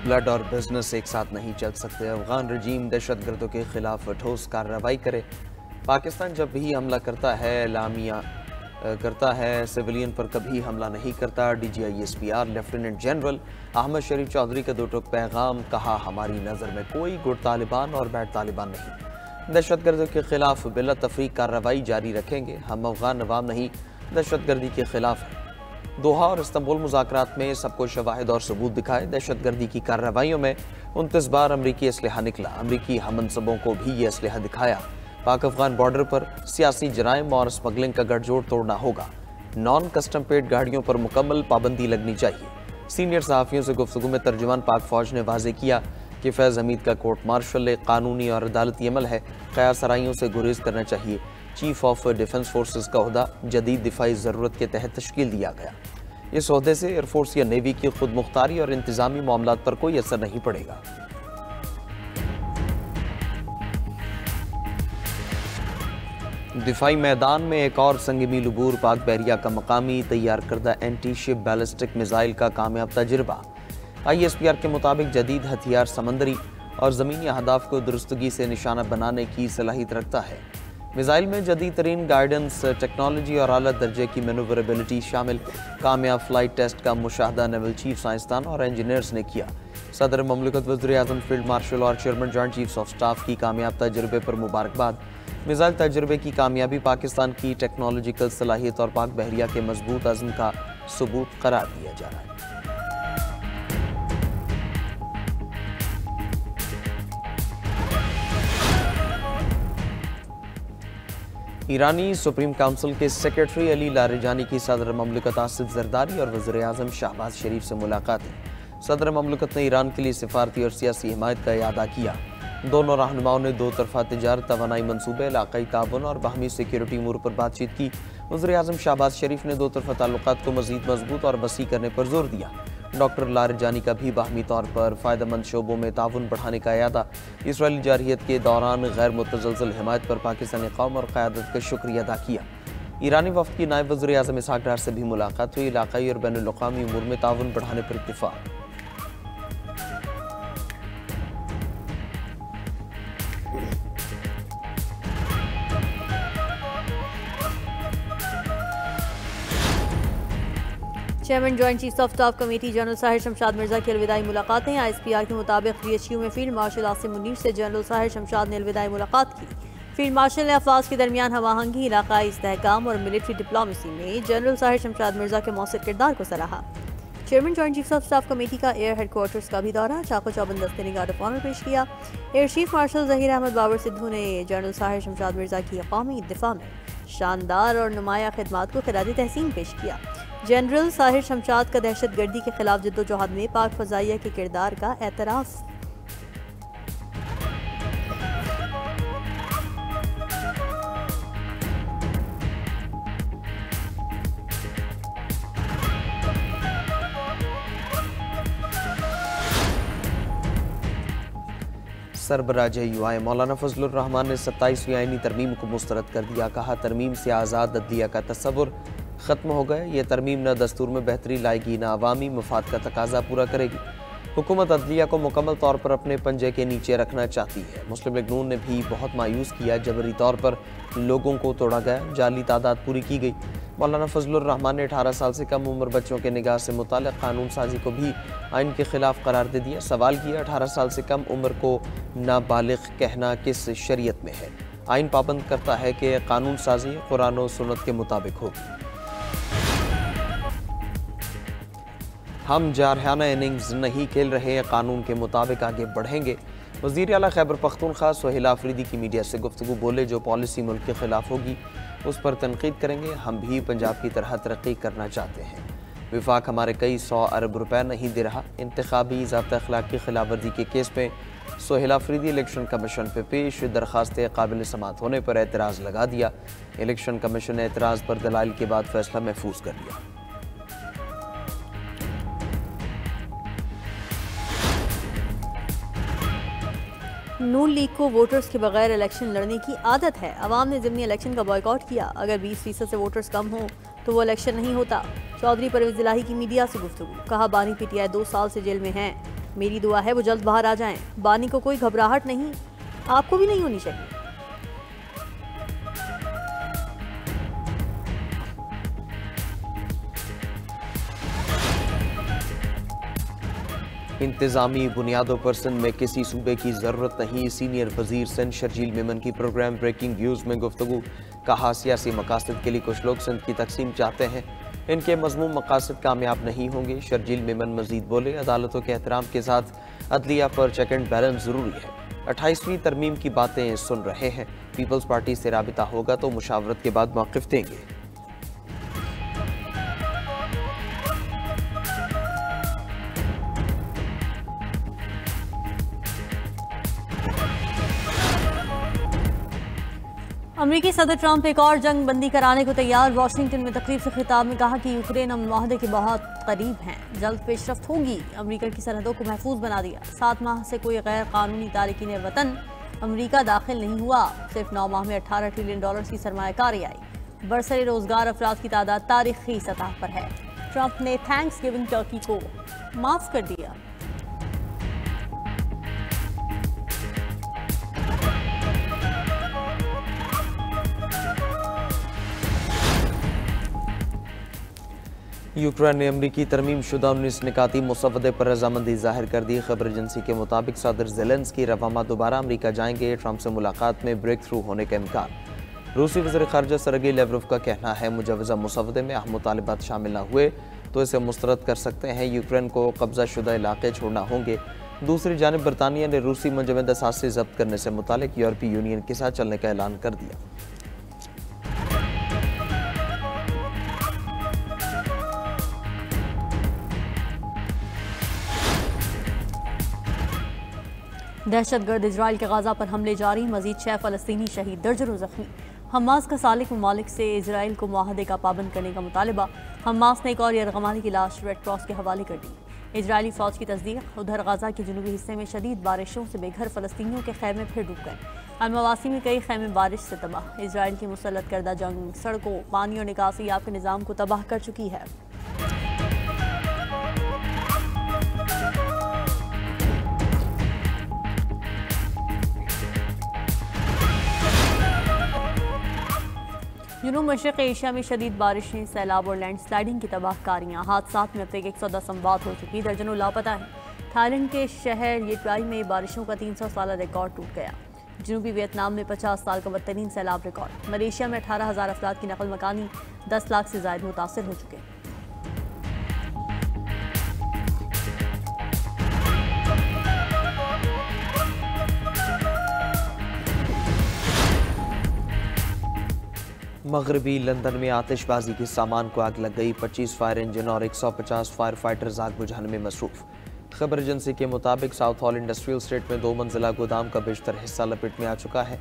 Blood और business एक साथ नहीं चल सकते। अफगान रजीम दहशतगर्दों के खिलाफ ठोस कार्रवाई करे। पाकिस्तान जब भी हमला करता है एलामिया करता है, सिविलियन पर कभी हमला नहीं करता। DGISPR लेफ्टिनेंट जनरल अहमद शरीफ चौधरी का दो टूक पैगाम, कहा हमारी नज़र में कोई गुड तालिबान और बैड तालिबान नहीं। दहशतगर्दों के खिलाफ बिला तफरीक कार्रवाई जारी रखेंगे। हम अफगान अवाम नहीं दहशतगर्दी के खिलाफ हैं। दोहा और इस्तांबुल मुज़ाकरात में सबको शवाहिद और सबूत दिखाए। दहशतगर्दी की कार्रवाइयों में 29 बार अमरीकी असलहा निकला। अमरीकी हमनसबों को भी ये असलहा दिखाया। पाक अफगान बॉर्डर पर सियासी जराइम और स्मगलिंग का गठजोड़ तोड़ना होगा। नॉन कस्टम पेड गाड़ियों पर मुकम्मल पाबंदी लगनी चाहिए। सीनियर सहाफ़ियों से गुफ्तगू में तर्जुमान पाक फौज ने वाजे किया कि फैज़ हमीद का कोर्ट मार्शल एक कानूनी और अदालती अमल है। क़यार सराइयों से गुरेज करना चाहिए। चीफ ऑफ डिफेंस फोर्सेस का ओहदा जदीद दिफाई ज़रूरत के तहत तश्कील दिया गया। इस ओहदे से एयरफोर्स या नेवी की खुद मुख्तारी और इंतजामी मामलात पर कोई असर नहीं पड़ेगा। दिफाई मैदान में एक और संगमील अबूर। पाक बहरिया का मकामी तैयार करदा एंटी शिप बैलिस्टिक मिसाइल का कामयाब तजुर्बा। ISPR के मुताबिक जदीद हथियार समंदरी और ज़मीनी अहदाफ को दुरुस्तगी से निशाना बनाने की सलाहियत रखता है। मिसाइल में जदीद तरीन गाइडेंस टेक्नोलॉजी और आला दर्जे की मैनूवरेबिलिटी शामिल। कामयाब फ्लाइट टेस्ट का मुशाहदा नेवल चीफ साइंसदान और इंजीनियर्स ने किया। सदर ममलिकत वज़ीर-ए-आज़म फील्ड मार्शल और chairman joint chiefs of staff की कामयाब तजुर्बे पर मुबारकबाद। मिसाइल तजुर्बे की कामयाबी पाकिस्तान की टेक्नोलॉजिकल सलाहियत और पाक बहरिया के मजबूत अज़्म का सबूत करार दिया जा रहा है। ईरानी सुप्रीम काउंसिल के सेक्रेटरी अली लारिजानी की सदर ममलिकत आसिफ जरदारी और वज़ीर-ए-आज़म शहबाज शरीफ से मुलाकात है। सदर ममलिकत ने ईरान के लिए सिफारती और सियासी हिमायत का इयादा किया। दोनों रहनुमाओं ने दो तरफा तिजारत, तवानाई मनसूबे, इलाकाई ताउन और बाहमी सिक्योरिटी अमूर पर बातचीत की। वज़ीर-ए-आज़म शहबाज शरीफ ने दो तरफा ताल्लुकात को मज़ीद मजबूत और वसी करने पर जोर दिया। डॉक्टर लारिजानी का भी बाहमी तौर पर फ़ायदेमंद शोबों में ताउन बढ़ाने का इयादा। इसराइली जारहियत के दौरान गैर मुतज़लज़ल हिमायत पर पाकिस्तानी कौम और क़यादत का शुक्रिया अदा किया। ईरानी वफ़द की नायब वज़ीर-ए-आज़म इसहाक़ डार से भी मुलाकात हुई। इलाकाई और बैनुल-अक़वामी अमूर में ताउन बढ़ाने पर इत्तिफ़ाक़। Chairman joint chiefs of staff committee general Sahir Shamshad Mirza की अलविदाई मुलाकातें। ISPR के मुताबिक GHQ में फील्ड मार्शल आसिम मुनीर से जनरल साहिर शमशाद ने अलविदाई मुलाकात की। फील्ड मार्शल ने अफवाज के दरमियान हवाहंगी, इलाकाई इस्तेहकाम और मिलिट्री डिप्लोमेसी में जनरल साहिर शमशाद मिर्जा के मौसर किरदार को सराहा। Chairman joint chiefs of staff committee का एयर हेडक्वार्टर्स का भी दौरा। चाको चौबंद दस्ते ने गार्ड ऑफ ऑनर पेश किया। Air chief marshal Zaheer Ahmed Babar Sidhu ने जनरल साहिर शमशाद मिर्जा की कौमी दिफा में शानदार और नुमाया खिदमात को खिराज तहसीन पेश किया। जनरल साहिर शमशाद का दहशत गर्दी के खिलाफ जद्दोजहद में पाक फजाइया के किरदार का एतराफ़। सरबराह UI मौलाना फजलुर रहमान ने 27वीं आईनी तरमीम को मुस्तरद कर दिया। कहा तरमीम से आज़ाद अदलिया का तस्वुर ख़त्म हो गया। ये तरमीम न दस्तूर में बेहतरी लाएगी, न अवामी मफाद का तकाजा पूरा करेगी। हुकूमत अदलिया को मुकम्मल तौर पर अपने पंजे के नीचे रखना चाहती है। मुस्लिम लीग नून ने भी बहुत मायूस किया। जबरी तौर पर लोगों को तोड़ा गया, जाली तादाद पूरी की गई। मौलाना फजलुर रहमान ने 18 साल से कम उम्र बच्चों के निगाह से मुताल्लिक़ कानून साजी को भी आइन के खिलाफ करार दे दिया। सवाल किया 18 साल से कम उम्र को नाबालिग कहना किस शरीयत में है। आइन पाबंद करता है कि कानून साजी कुरान और सुन्नत के मुताबिक होगी। हम जारहाना इनिंग्स नहीं खेल रहे, कानून के मुताबिक आगे बढ़ेंगे। वज़ीर आला खैबर पख्तूनख्वा सोहेल आफरीदी की मीडिया से गुफ्तगू। बोले जो पॉलिसी मुल्क के खिलाफ होगी उस पर तनकीद करेंगे। हम भी पंजाब की तरह तरक्की करना चाहते हैं। विफाक हमारे कई 100 अरब रुपए नहीं दे रहा। इंतखाबी ज़ाब्ता अखलाक की खिलाफ वर्जी के केस में सोहेल आफरीदी इलेक्शन कमीशन पे पेश दरखास्त काबिल समात होने पर एतराज़ लगा दिया। इलेक्शन कमीशन ने एतराज़ पर दलाइल के बाद फैसला महफूज कर लिया। नून लीग को वोटर्स के बगैर इलेक्शन लड़ने की आदत है। अवाम ने ज़िमनी इलेक्शन का बॉयकॉट किया। अगर 20% से वोटर्स कम हों तो वो इलेक्शन नहीं होता। चौधरी परवेज़ इलाही की मीडिया से गुफ्तगू। कहा बानी PTI 2 साल से जेल में हैं। मेरी दुआ है वो जल्द बाहर आ जाएं। बानी को कोई घबराहट नहीं, आपको भी नहीं होनी चाहिए। इंतजामी बुनियादों पर सिंध में किसी सूबे की जरूरत नहीं। सीनियर वजीर सिंध शर्जील मेमन की प्रोग्राम ब्रेकिंग व्यूज में गुफ्तगू। कहा सियासी मकासद के लिए कुछ लोग सिंध की तकसीम चाहते हैं, इनके मजमूम मकासद कामयाब नहीं होंगे। शर्जील मेमन मजीद बोले, अदालतों के एहतराम के साथ अदलिया पर चेक एंड बैलेंस जरूरी है। 28वीं तरमीम की बातें सुन रहे हैं, पीपल्स पार्टी से राबिता होगा तो मुशावरत के बाद मौक़िफ़ देंगे। अमेरिकी सदर ट्रंप एक और जंग बंदी कराने को तैयार। वाशिंगटन में तकरीब से खिताब में कहा कि यूक्रेन अमन मुआहदे के बहुत करीब हैं, जल्द पेशरफ्त होगी। अमेरिका की सरहदों को महफूज बना दिया। 7 माह से कोई गैर कानूनी तारकीन वतन अमेरिका दाखिल नहीं हुआ। सिर्फ 9 माह में $18 ट्रिलियन की सरमायाकारी आई। बरसरे रोजगार अफराद की तादाद तारीखी सतह पर है। ट्रंप ने थैंक्स गिविंग टर्की को माफ कर दिया। यूक्रेन ने अमरीकी तरमीम शुदा 19 निकाती मुसव्वदे पर रजामंदी जाहिर कर दी। खबर एजेंसी के मुताबिक सदर ज़ेलेंस्की रवामा दोबारा अमरीका जाएंगे। ट्रंप से मुलाकात में ब्रेक थ्रू होने का इम्कान। रूसी वज़ीर ख़ारिजा सरगेई लेवरोव का कहना है, मुजवज़ा मुसव्वदे में अहम मुतालिबात शामिल न हुए तो इसे मुस्तरद कर सकते हैं। यूक्रेन को कब्जा शुदा इलाके छोड़ना होंगे। दूसरी जानिब बरतानिया ने रूसी मुंजमद असासे ज़ब्त करने से मुतालिक यूरोपीय यूनियन के साथ चलने का ऐलान कर दिया। दहशतगर्द इजराइल के गाजा पर हमले जारी, मजीद 6 फ़लस्तीनी शहीद, दर्जनों जख्मी। हमास का सालिक ममालिक से इजराइल को मुआहदे का पाबंद करने का मुतालबा। हमास ने एक और यरगमानी की लाश रेड क्रॉस के हवाले कर दी। इजरायली फौज की तस्दीक। उधर गाजा के जनूबी हिस्से में शदीद बारिशों से बेघर फ़लस्तीनियों के खैमे फिर डूब गए। अलमवासी में कई खैमे बारिश से तबाह। इजराइल की मुसल्लत करदा जंग सड़कों, पानी और निकासी याब के निज़ाम को तबाह कर चुकी है। जनूब मशरक़ एशिया में शदीद बारिशें, सैलाब और लैंड स्लाइडिंग की तबाहकारियाँ। हादसात में अब तक 110 अमवात हो चुकी, दर्जनों लापता हैं। थाईलैंड के शहर येट्वाई में बारिशों का 300 साल रिकॉर्ड टूट गया। जनूबी वियतनाम में 50 साल का बदतरीन सैलाब रिकॉर्ड। मलेशिया में 18,000 अफराद की नकल मकानी, 10 लाख से ज़ायद मुतासिर हो चुके। मगरबी लंदन में आतिशबाजी के सामान को आग लग गई। 25 फायर इंजन और 150 फायर फाइटर्स आग बुझाने में मसरूफ। खबर एजेंसी के मुताबिक साउथ हॉल इंडस्ट्रियल स्टेट में 2 मंजिला गोदाम का बेशतर हिस्सा लपेट में आ चुका है।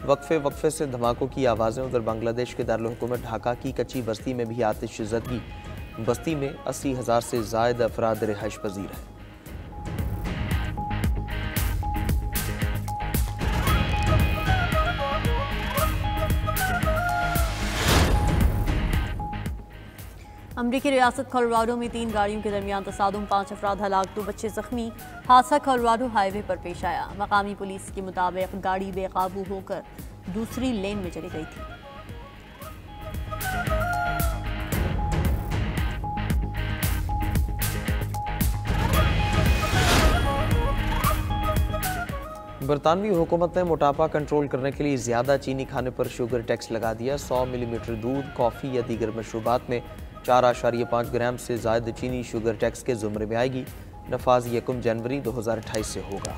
वक्फे से धमाकों की आवाज़ें। उधर बांग्लादेश के दारुल हुकूमत ढाका की कच्ची बस्ती में भी आतिश ज़दगी। बस्ती में 80,000 से ज़ायद अफराद रिहाइश पजीर हैं। अमरीकी रियासत कोलोराडो में 3 गाड़ियों के दरमियान तसादुम, 5 अफराद हलाक, 2 बच्चे जख्मी। हादसा कोलोराडो हाईवे पर पेश आया। मकामी पुलिस के मुताबिक गाड़ी बेकाबू होकर दूसरी लेन में चली गई थी। बरतानवी हुकूमत ने मोटापा कंट्रोल करने के लिए ज़्यादा चीनी खाने पर शुगर टैक्स लगा दिया। 100 मिलीमीटर दूध, कॉफ़ी या दीगर मशरूबात में 4.5 ग्राम से ज़ायद चीनी शुगर टैक्स के ज़ुमरे में आएगी। नफाज 1 जनवरी 2028 से होगा।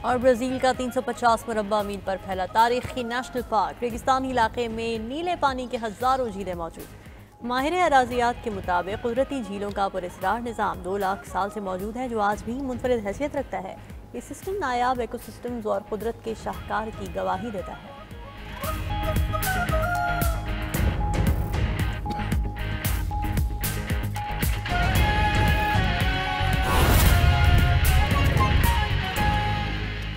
और ब्राज़ील का 350 मुरब्बा मील पर फैला तारीखी नेशनल पार्क। रेगिस्तानी इलाके में नीले पानी के हज़ारों झीलें मौजूद। माहिर अराजियात के मुताबिक कुदरती झीलों का पुरअसरार निज़ाम 2 लाख साल से मौजूद है, जो आज भी मुनफरिद हैसियत रखता है। ये सिस्टम नायाब इकोसिस्टम्स और कुदरत के शाहकार की गवाही देता है।